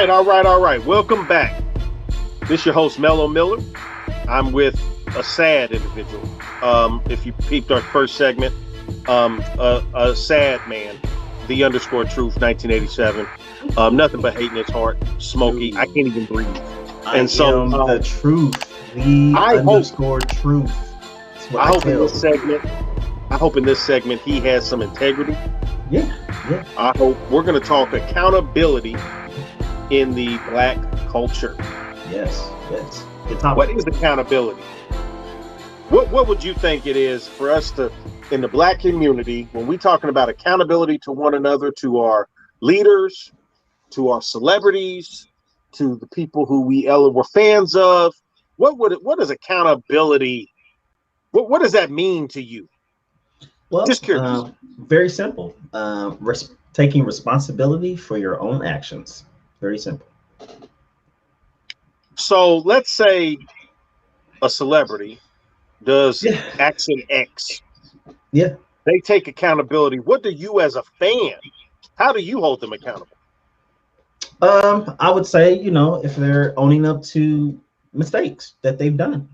all right. Welcome back. This is your host, Mello Miller. I'm with a sad individual. If you peeped our first segment, a sad man, the underscore truth, 1987. Nothing but hate in his heart. Smokey. I can't even breathe. I am the truth. The underscore truth. I hope in this segment he has some integrity. Yeah. I hope we're going to talk accountability in the black culture. Yes. What is accountability? What would you think it is for us to, in the black community, when we're talking about accountability to one another, to our leaders, to our celebrities, to the people who we're fans of? What is accountability? What does that mean to you? Well, just curious. Very simple. Taking responsibility for your own actions. Very simple. So let's say a celebrity does action X. Yeah. They take accountability. What do you, as a fan, how do you hold them accountable? I would say, if they're owning up to mistakes that they've done.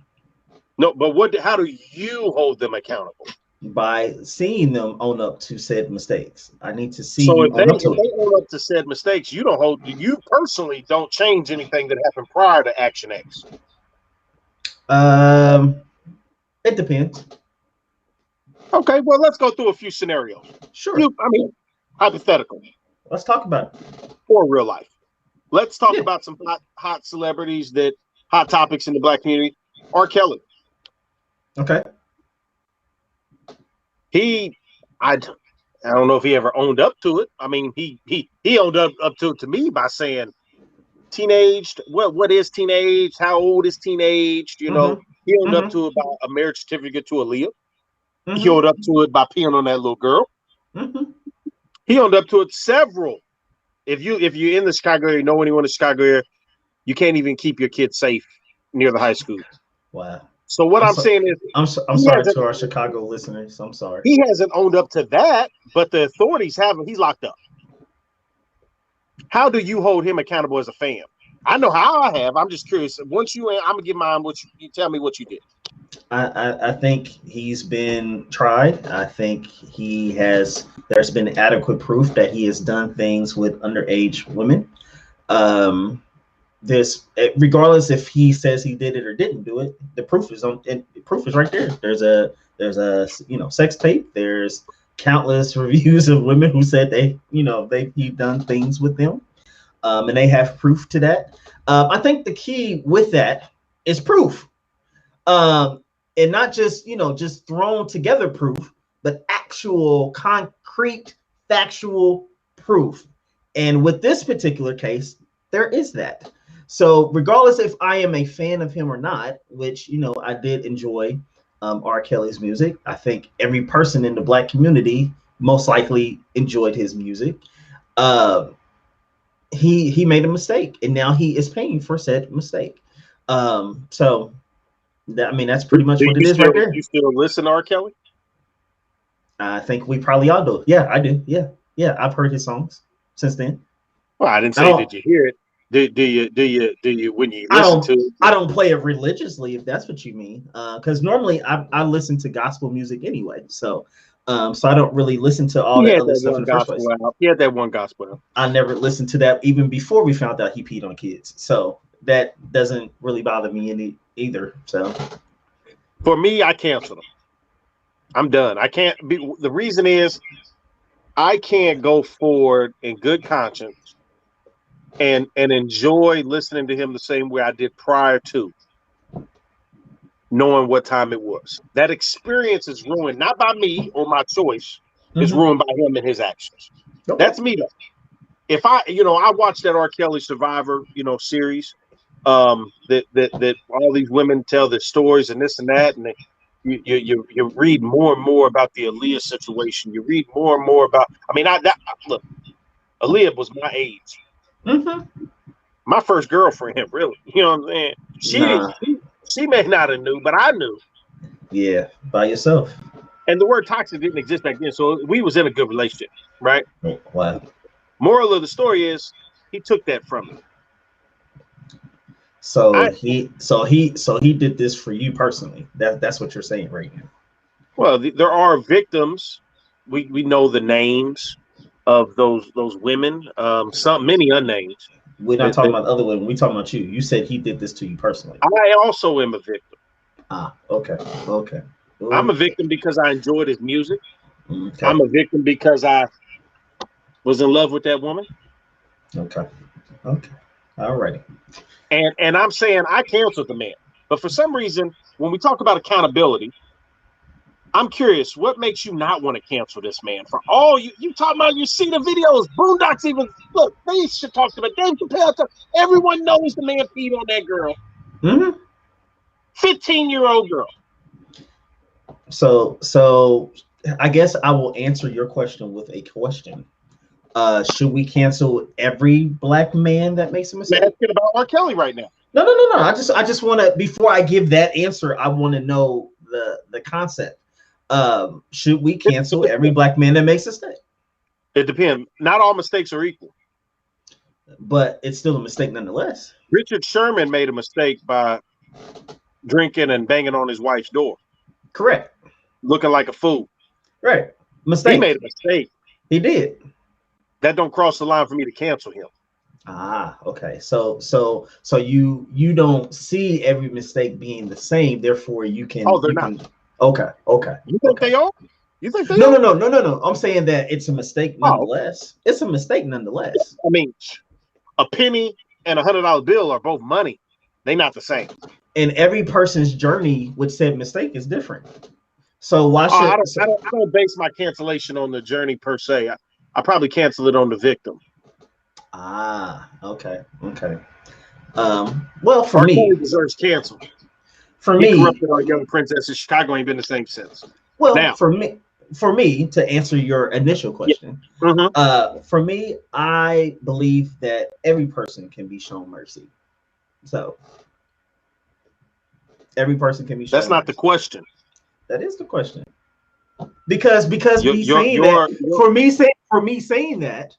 No, but how do you hold them accountable? By seeing them own up to said mistakes. I need to see. So if they own up to said mistakes, you personally don't change anything that happened prior to Action X. It depends. Okay, well, let's go through a few scenarios. Sure. Hypothetical. Let's talk about it. Or real life. Let's talk about some hot celebrities hot topics in the black community. R. Kelly. Okay. I don't know if he ever owned up to it. I mean, he owned up to it to me by saying teenaged. What is teenage? How old is teenaged? He owned up to it by a marriage certificate to Aaliyah. He owned up to it by peeing on that little girl. He owned up to it several. If you're in the Chicago area, know anyone in the Chicago area, you can't even keep your kids safe near the high school. Wow. So what I'm saying is, I'm sorry to our Chicago listeners. I'm sorry. He hasn't owned up to that, but the authorities haven't. He's locked up. How do you hold him accountable as a fan? I know how I have. I'm just curious. Once I'm gonna give mine. You tell me what you did. I think he's been tried. I think there's been adequate proof that he has done things with underage women. Regardless if he says he did it or didn't do it, the proof is right there. There's a sex tape. There's countless reviews of women who said he've done things with them, and they have proof to that. I think the key with that is proof, and not just thrown together proof, but actual concrete factual proof. And with this particular case, there is that. So regardless if I am a fan of him or not, which, I did enjoy R. Kelly's music. I think every person in the black community most likely enjoyed his music. He made a mistake, and now he is paying for said mistake. So that's pretty much what it is right there. You still listen to R. Kelly? I think we probably all do. Yeah, I do. Yeah. I've heard his songs since then. Well, I didn't say did you hear it. Do you when you listen to it? I don't play it religiously, if that's what you mean. Because normally I listen to gospel music anyway. So I don't really listen to all that other stuff in the first place. He had that one gospel album. I never listened to that even before we found out he peed on kids. So that doesn't really bother me either. So for me, I canceled him. I'm done. I can't be. The reason is I can't go forward in good conscience and enjoy listening to him the same way I did prior to knowing what time it was. That experience is ruined, not by me or my choice. It's ruined by him and his actions. Okay. That's me though. If I watched that R. Kelly Survivor, series, that all these women tell their stories and this and that, and you read more and more about the Aaliyah situation. You read more and more about. Look, Aaliyah was my age. My first girlfriend, really. You know what I'm saying? She may not have knew, but I knew. Yeah, by yourself. And the word toxic didn't exist back then, so we was in a good relationship, right? Wow. Moral of the story is he took that from me. So I he did this for you personally. That's what you're saying right now. Well, there are victims. We know the names of those women. Some many unnamed. We're not That, talking that about other women. We talking about you. You said he did this to you personally. I also am a victim. Ah, okay, okay, I'm a okay, victim because I enjoyed his music. okay, I'm a victim because I was in love with that woman. okay, okay. All righty. And I'm saying I canceled the man. But for some reason, when we talk about accountability, I'm curious, what makes you not want to cancel this man? For all you talking about, you see the videos, Boondocks even look, they should talk about Dave Chappelle. Everyone knows the man peed on that girl, Mm-hmm. 15-year-old girl. So I guess I will answer your question with a question. Should we cancel every black man that makes a I'm mistake? asking about R. Kelly right now. No. I just want to, before I give that answer, I want to know the concept. Should we cancel every black man that makes a mistake? It depends. Not all mistakes are equal. But it's still a mistake nonetheless. Richard Sherman made a mistake by drinking and banging on his wife's door, Correct. looking like a fool. Right. He made Mistake. a mistake. He did. That don't cross the line for me to cancel him. Ah, okay. So you don't see every mistake being the same, therefore you Oh, can they're you not. can okay, okay, You think okay. they are? You think they No, are? no, no, no, no, no. I'm saying that it's a mistake Oh, nonetheless. It's a mistake nonetheless. I mean, a penny and $100 bill are both money. They not the same. And every person's journey with said mistake is different. So why Oh, should so, I don't base my cancellation on the journey per se. I probably cancel it on the victim. okay, okay. Well, R. Kelly deserves canceled. for He me, corrupted our young princess in Chicago. Ain't been the same since. well, Now, for me to answer your initial yeah. question, Mm-hmm. for me, I believe that every person can be shown mercy. So every person can be That's shown not the mercy. question. That is the question. Because Your me your saying that your your, for me saying that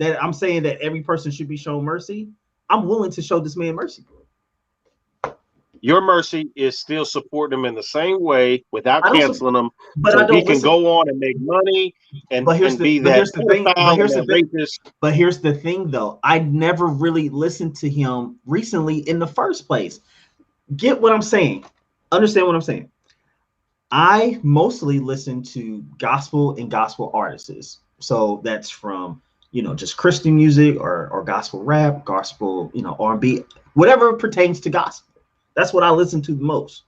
I'm saying that every person should be shown mercy, I'm willing to show this man mercy. your mercy is still supporting him in the same way without I don't, canceling him, but I so he don't can listen. go on and make money But and be that here's the thing. pedophile and that rapist. But here's the thing, though. I never really listened to him recently in the first place. Get what I'm saying? Understand what I'm saying? I mostly listen to gospel and gospel artists. So that's from just Christian music or gospel rap, gospel R&B, whatever pertains to gospel. That's what I listen to the most.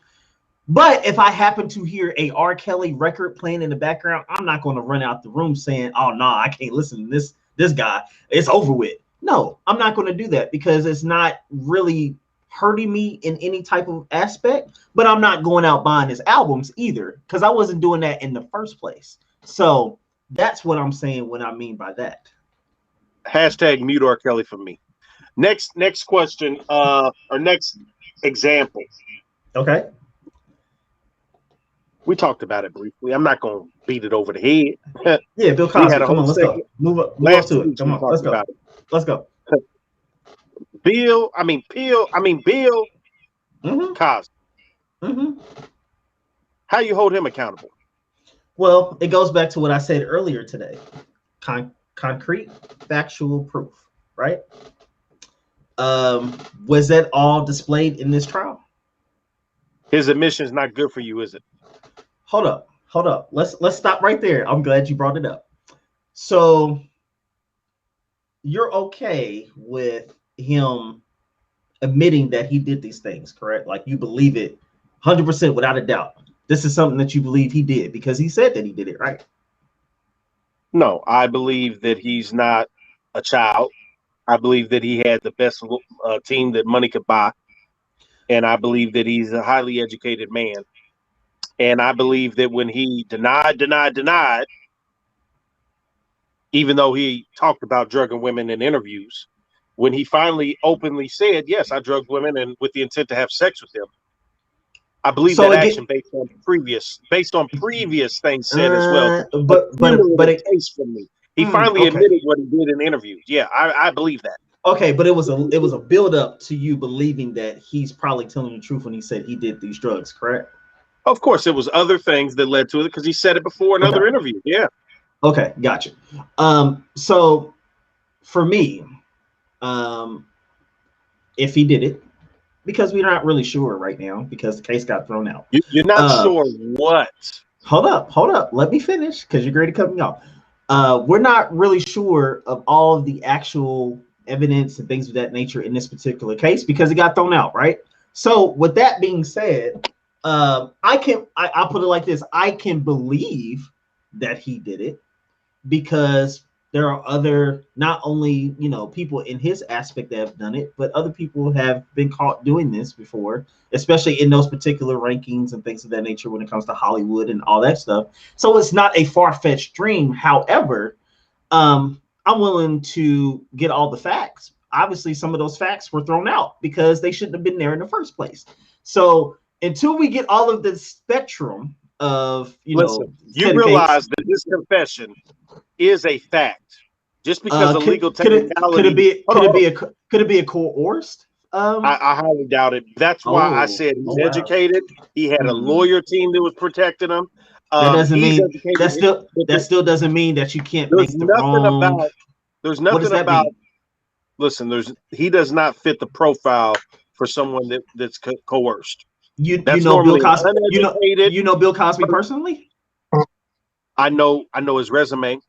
But if I happen to hear a R. Kelly record playing in the background, I'm not going to run out the room saying, "Oh no, I can't listen to this guy. It's over with." No, I'm not going to do that because it's not really hurting me in any type of aspect. But I'm not going out buying his albums either because I wasn't doing that in the first place. So that's what I'm saying. What I mean by that. Hashtag mute R. Kelly for me. Next question. Or next example. Okay. We talked about it briefly. I'm not going to beat it over the head. Yeah, Bill We had Cosby. a Come whole on, let's go. segment Move up last 2 to it. weeks. Come We on, let's talked go. about it. Let's go. Bill Mm-hmm. Cosby. Mm-hmm. How you hold him accountable? Well, it goes back to what I said earlier today. Concrete, factual proof, right? Was that all displayed in this trial? His admission is not good for you, is it? Hold up. Let's stop right there. I'm glad you brought it up. So you're okay with him admitting that he did these things, correct? Like you believe it 100% without a doubt. This is something that you believe he did because he said that he did it, right? No, I believe that he's not a child. I believe that he had the best team that money could buy. And I believe that he's a highly educated man. And I believe that when he denied, even though he talked about drugging women in interviews, when he finally openly said, yes, I drugged women and with the intent to have sex with them, I believe So that again, action based on previous things said as well. A but cumulative it, case for me. He finally okay. admitted what he did in interviews. Yeah, I believe that. Okay, but it was a build up to you believing that he's probably telling the truth when he said he did these drugs, correct? Of course, it was other things that led to it because he said it before in Okay. other interviews. Yeah. Okay, gotcha. So for me, if he did it, because we're not really sure right now because the case got thrown out. You're not sure what? Hold up. Let me finish because you're going to cut me off. We're not really sure of all of the actual evidence and things of that nature in this particular case because it got thrown out, right? So with that being said, I'll put it like this: I can believe that he did it because there are other, not only people in his aspect that have done it, but other people have been caught doing this before, especially in those particular rankings and things of that nature when it comes to Hollywood and all that stuff. So it's not a far-fetched dream. However, I'm willing to get all the facts. Obviously, some of those facts were thrown out because they shouldn't have been there in the first place. So until we get all of the spectrum of Listen, you realize that this confession is a fact. Just because the legal technicality could it be a coerced? I highly doubt it. That's why I said he's educated. He had a lawyer team that was protecting him. That doesn't mean that still doesn't mean that you can't make the wrong. There's nothing about. Listen, he does not fit the profile for someone that's coerced. You know Bill Cosby. You know Bill Cosby personally. I know his resume.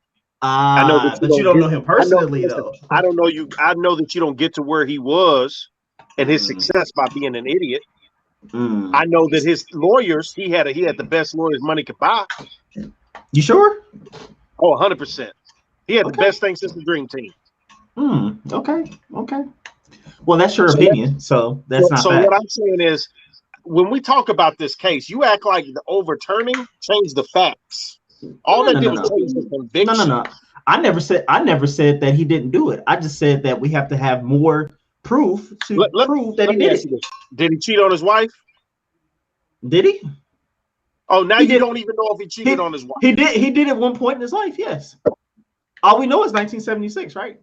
I know that you don't know him personally, though. I don't know you. I know that you don't get to where he was and his success by being an idiot. I know that his lawyers, he had the best lawyers money could buy. You sure? Oh, 100%. He had the best thing since the Dream Team. Okay. Well, that's your opinion, so that's not. So what I'm saying is, when we talk about this case, you act like the overturning changed the facts. All that did was change the conviction. No. I never said that he didn't do it. I just said that we have to have more proof to prove that he did it. Did he cheat on his wife? Did he? Oh, now you don't even know if he cheated on his wife. He did. He did at one point in his life. Yes. All we know is 1976, right?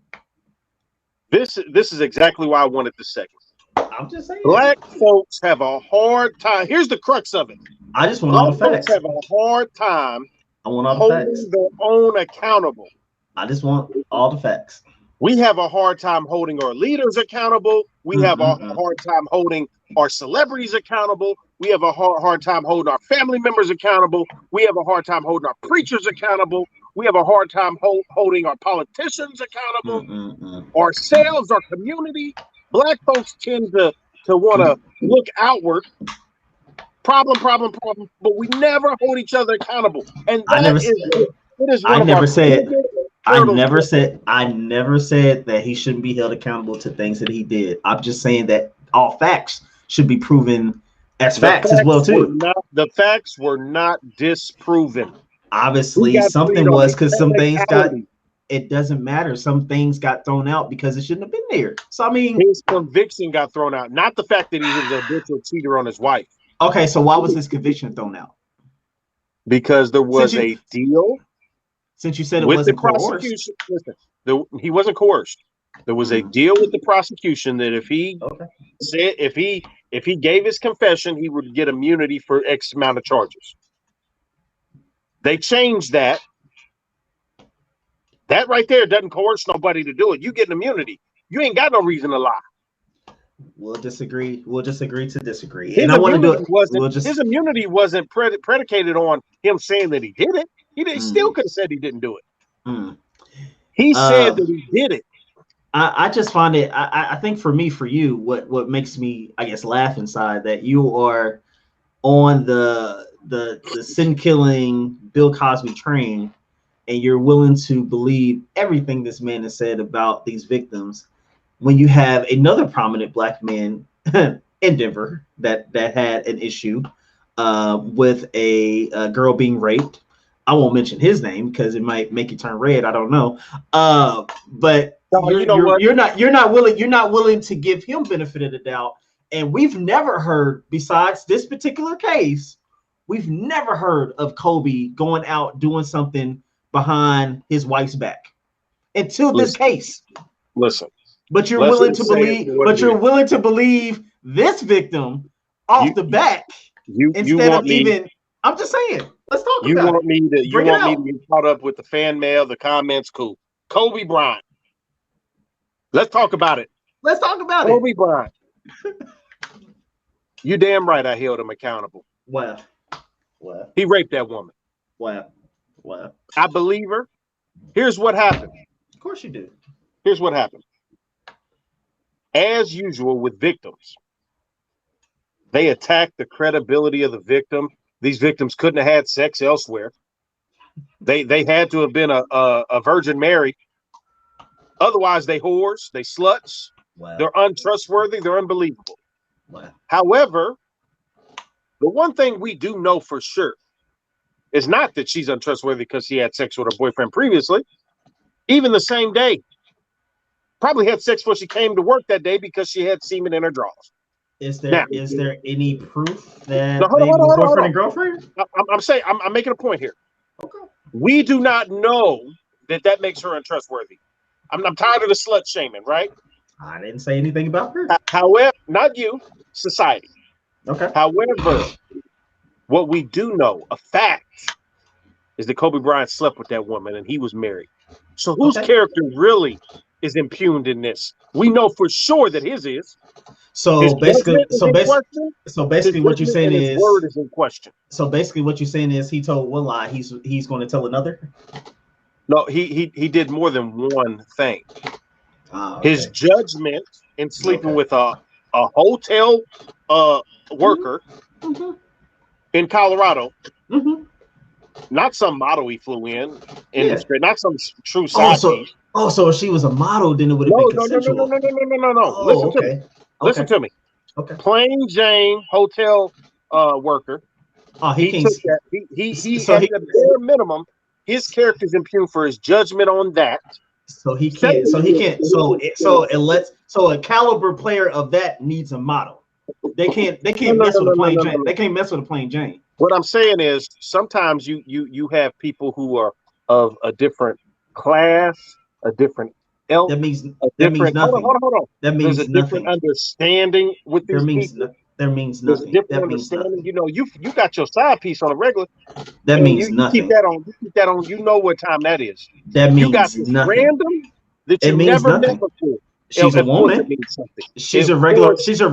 This is exactly why I wanted the segment. I'm just saying. Black folks have a hard time. Here's the crux of it. I just want all the facts. Black folks have a hard time. I want all the facts. Holding their own accountable. I just want all the facts. We have a hard time holding our leaders accountable. We have a hard time holding our celebrities accountable. We have a hard time holding our family members accountable. We have a hard time holding our preachers accountable. We have a hard time holding our politicians accountable. Ourselves, our community. Black folks tend to want to look outward. Problem. But we never hold each other accountable. And I never said that he shouldn't be held accountable to things that he did. I'm just saying that all facts should be proven as facts as well too. The facts were not disproven. Obviously, something was because some things got. It doesn't matter. Some things got thrown out because it shouldn't have been there. So I mean, his conviction got thrown out, not the fact that he was a habitual cheater on his wife. Okay, so why was his conviction thrown out? Because there was a deal. Since you said it wasn't coerced. Listen, he wasn't coerced. There was a deal with the prosecution that if he said if he gave his confession, he would get immunity for X amount of charges. They changed that. That right there doesn't coerce nobody to do it. You get an immunity. You ain't got no reason to lie. We'll disagree. We'll just agree to disagree. His immunity wasn't predicated on him saying that he did it. He still could have said he didn't do it. He said that he did it. I just find it. I think for you, what makes me, I guess, laugh inside that you are on the sin killing Bill Cosby train, and you're willing to believe everything this man has said about these victims, when you have another prominent black man in Denver that had an issue with a girl being raped. I won't mention his name because it might make you turn red. I don't know. But you're not willing to give him benefit of the doubt. And we've never heard, besides this particular case, we've never heard of Kobe going out doing something behind his wife's back until this case. Listen, But you're Let's willing just to say it believe. for what But it you're is. willing to believe this victim off the back You instead want of me? even. I'm just saying. Let's talk You about want it. me to? You Bring it want me out. to get caught up with the fan mail, the comments? Cool. Kobe Bryant. Let's talk about it. Let's talk about it. Kobe Bryant. You damn right. I held him accountable. Well, He raped that woman. well. I believe her. Here's what happened. Of course you do. Here's what happened. As usual with victims, they attack the credibility of the victim. These victims couldn't have had sex elsewhere. They had to have been a Virgin Mary. Otherwise, they whores, they sluts. Wow. They're untrustworthy. They're unbelievable. Wow. However, the one thing we do know for sure is not that she's untrustworthy because she had sex with her boyfriend previously. Even the same day, probably had sex before she came to work that day because she had semen in her drawers. Is there any proof that No, they were hold boyfriend on. and girlfriend? I'm making a point here. Okay. We do not know that makes her untrustworthy. I'm tired of the slut shaming, right? I didn't say anything about her. However, not you, society. Okay. However, what we do know, a fact, is that Kobe Bryant slept with that woman and he was married. So whose character really is impugned in this? We know for sure that his is. So basically, what you're saying is his word is in question. So basically, what you're saying is he told one lie, he's going to tell another. No, he did more than one thing. Okay. His judgment in sleeping with a hotel worker in Colorado, not some model he flew in not some true side piece. So if she was a model, then it would have been consensual. No. Listen to me. Okay. Plain Jane hotel worker. He took that. He at the bare minimum, his character's impugned for his judgment on that. So he can't. So a caliber player of that needs a model. They can't mess with a plain Jane. They can't mess with a plain Jane. What I'm saying is sometimes you have people who are of a different class, a different ilk. That means nothing. Hold on. That means There's a different understanding with these people. There means nothing. There's a different understanding. You know, you got your side piece on a regular. That means nothing. You keep that on. You know what time that is. That means you got this nothing. Random that you never met before. She's a woman. She's a regular. She's a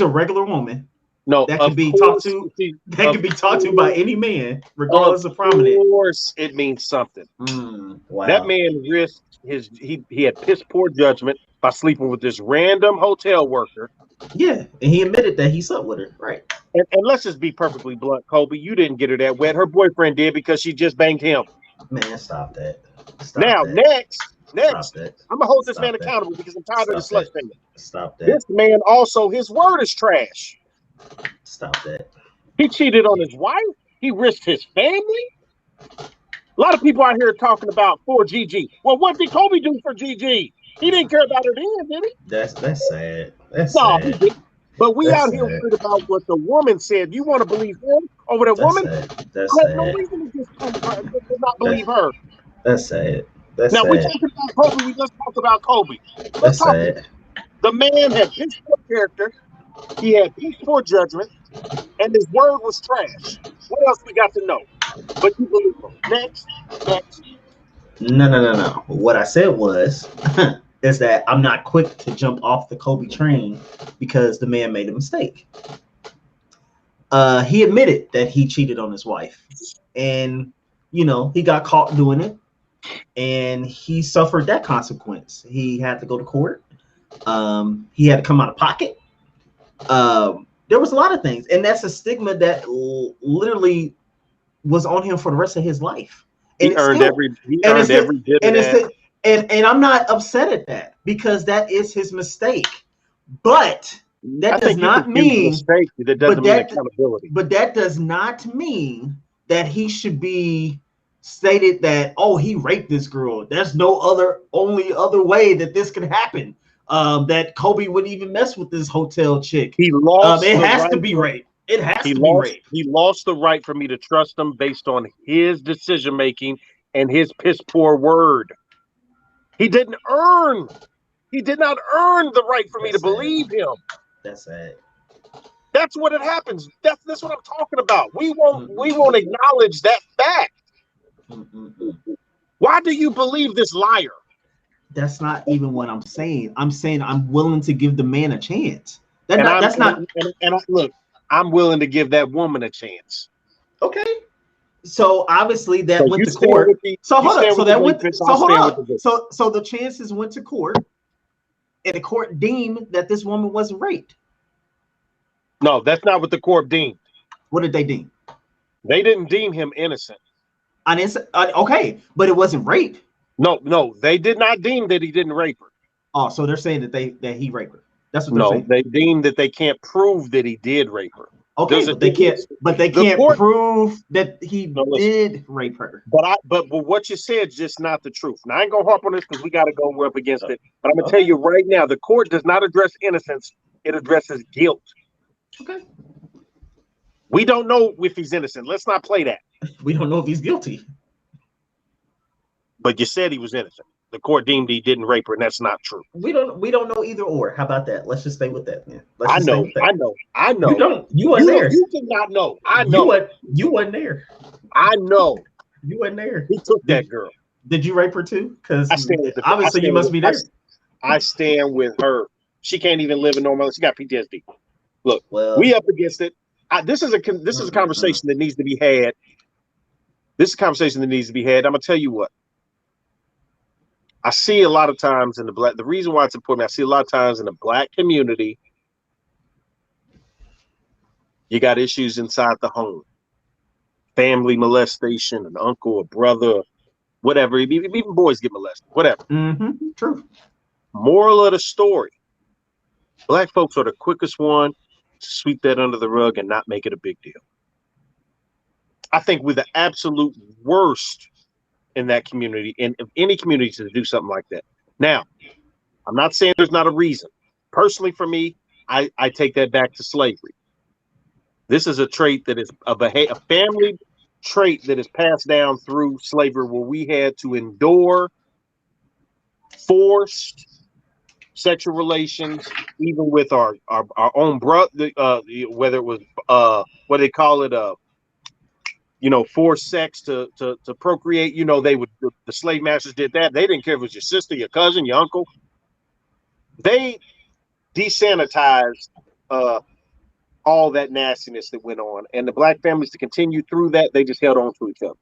regular woman. No, that can be talked to. That can be talked to by any man, regardless of prominence. Of course, it means something. Wow. That man risked he had piss poor judgment by sleeping with this random hotel worker. Yeah, and he admitted that he slept with her, right? And let's just be perfectly blunt, Kobe. You didn't get her that wet. Her boyfriend did because she just banged him. Man, stop that. Next, I'm gonna hold this man accountable because I'm tired of the slut thing. Stop that. This man also, his word is trash. Stop that. He cheated on his wife. He risked his family. A lot of people out here talking about for Gigi. Well, what did Kobe do for Gigi? He didn't care about her then, did he? That's sad. That's sad. He didn't. But we out here worried about what the woman said. You want to believe him over the woman? That's I have sad. no reason to just not believe her. That's sad. That's now sad. we talking about Kobe. We just talk about Kobe. That's sad. The man had piss poor character. He had piss poor judgment, and his word was trash. What else we got to know? But you believe him. Next. No. What I said was is that I'm not quick to jump off the Kobe train because the man made a mistake. He admitted that he cheated on his wife, and he got caught doing it, and he suffered that consequence. He had to go to court. He had to come out of pocket. There was a lot of things, and that's a stigma that literally was on him for the rest of his life. And he earned every bit of that. And I'm not upset at that because that is his mistake. But that does not mean accountability. But that does not mean that he should be stated that, oh, he raped this girl. There's only other way that this could happen. That Kobe wouldn't even mess with this hotel chick. He lost. It has to be rape. It has to be rape. He lost the right for me to trust him based on his decision making and his piss poor word. He didn't earn He did not earn the right for me to That's sad. believe him. That's sad. That's what it happens. That's what I'm talking about. We won't acknowledge that fact. Why do you believe this liar? That's not even what I'm saying. I'm saying I'm willing to give the man a chance. That's not. Look, I'm willing to give that woman a chance. Okay. So obviously that So went to court. So hold up. So that went. So hold up. So the chances went to court, and the court deemed that this woman wasn't raped. No, that's not what the court deemed. What did they deem? They didn't deem him innocent. Okay, but it wasn't rape. No, they did not deem that he didn't rape her. Oh, so they're saying that he raped her. That's what they're saying. They deemed that they can't prove that he did rape her. Okay, but they can't. But they can't prove that he did rape her. But what you said is just not the truth. Now I ain't gonna harp on this because we got to go. We're up against it. But I'm gonna tell you right now, the court does not address innocence; it addresses guilt. Okay. We don't know if he's innocent. Let's not play that. We don't know if he's guilty. But you said he was innocent. The court deemed he didn't rape her, and that's not true. We don't know either or. How about that? Let's just stay with that. Man. I know. You weren't there. You did not know. I know. You wasn't there. I know. You wasn't there. He took that girl. Did you rape her too? Because obviously you must be there. I stand with her. She can't even live a normal. She got PTSD. Look, we up against it. This is a conversation that needs to be had. This is a conversation that needs to be had. I'm gonna tell you what. I see a lot of times in the reason why it's important, I see a lot of times in the black community, you got issues inside the home. Family molestation, an uncle, a brother, whatever. Even boys get molested, whatever. True. Moral of the story. Black folks are the quickest one to sweep that under the rug and not make it a big deal. I think we're the absolute worst in that community, in any community, to do something like that. Now, I'm not saying there's not a reason. Personally, for me, I take that back to slavery. This is a trait that is a family trait that is passed down through slavery, where we had to endure forced sexual relations, even with our own brother, whether it was what they call it, forced sex to procreate. The slave masters did that. They didn't care if it was your sister, your cousin, your uncle. They desanitized all that nastiness that went on, and the black families, to continue through that, they just held on to each other.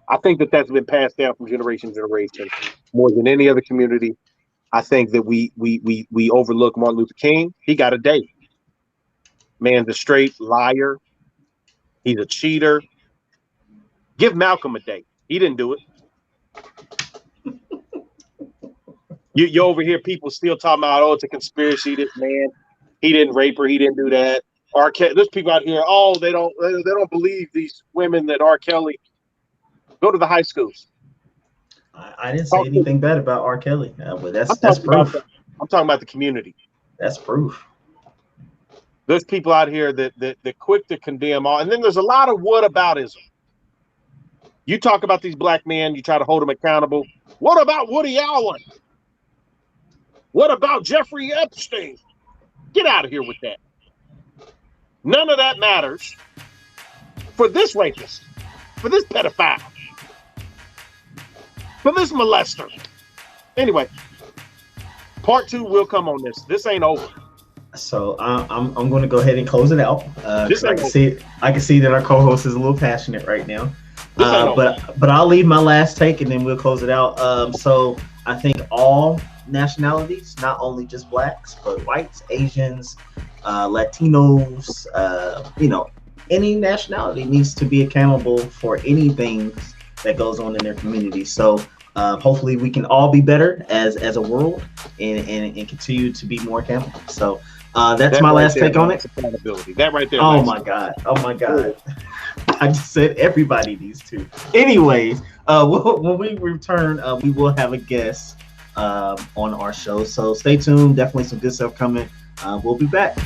I think that's been passed down from generation to generation more than any other community. I think that we overlook Martin Luther King. He got a date. Man's a straight liar. He's a cheater. Give Malcolm a date. He didn't do it. You over here, people still talking about, oh, it's a conspiracy. This man, he didn't rape her. He didn't do that. There's people out here. Oh, they don't believe these women that R. Kelly. Go to the high schools. I didn't say anything bad about R. Kelly, but that's proof. I'm talking about the community. That's proof. There's people out here that quick to condemn all, and then there's a lot of whataboutism. You talk about these black men, you try to hold them accountable. What about Woody Allen? What about Jeffrey Epstein? Get out of here with that. None of that matters for this rapist, for this pedophile, for this molester. Anyway, part 2 will come on this. This ain't over. So I'm going to go ahead and close it out. I can see that our co-host is a little passionate right now. But I'll leave my last take and then we'll close it out. So I think all nationalities, not only just blacks, but whites, Asians, Latinos, any nationality needs to be accountable for anything that goes on in their community. So hopefully we can all be better as a world and continue to be more accountable. So that's my last take on it. Accountability. That right there. Oh my God. I just said everybody needs to. Anyways, when we return, we will have a guest on our show. So stay tuned. Definitely some good stuff coming. We'll be back.